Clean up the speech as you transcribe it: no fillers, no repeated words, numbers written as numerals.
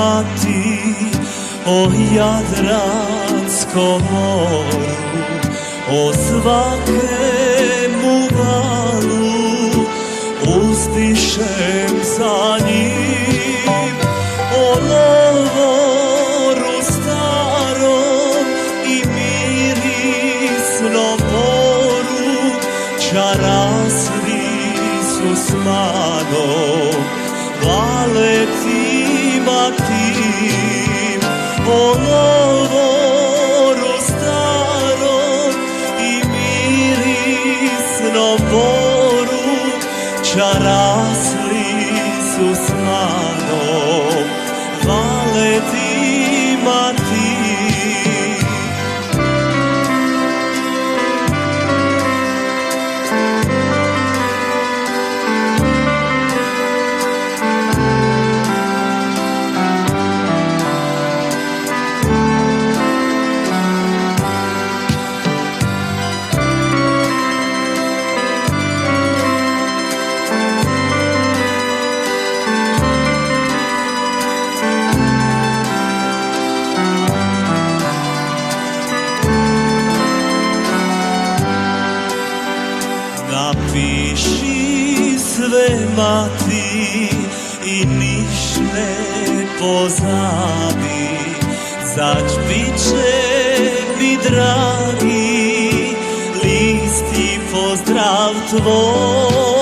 imati o Jadranskom moru, o svakemu valu uzdišem za njim, o lovoru starom i mirisnom moru, čarasli su s manom valetima tim, o lovoru starom i mirisnom moru, čarasli su s manom valetima tim. Napiši sve mati i niš ne pozabi, zać bit će mi dragi list i pozdrav tvoj.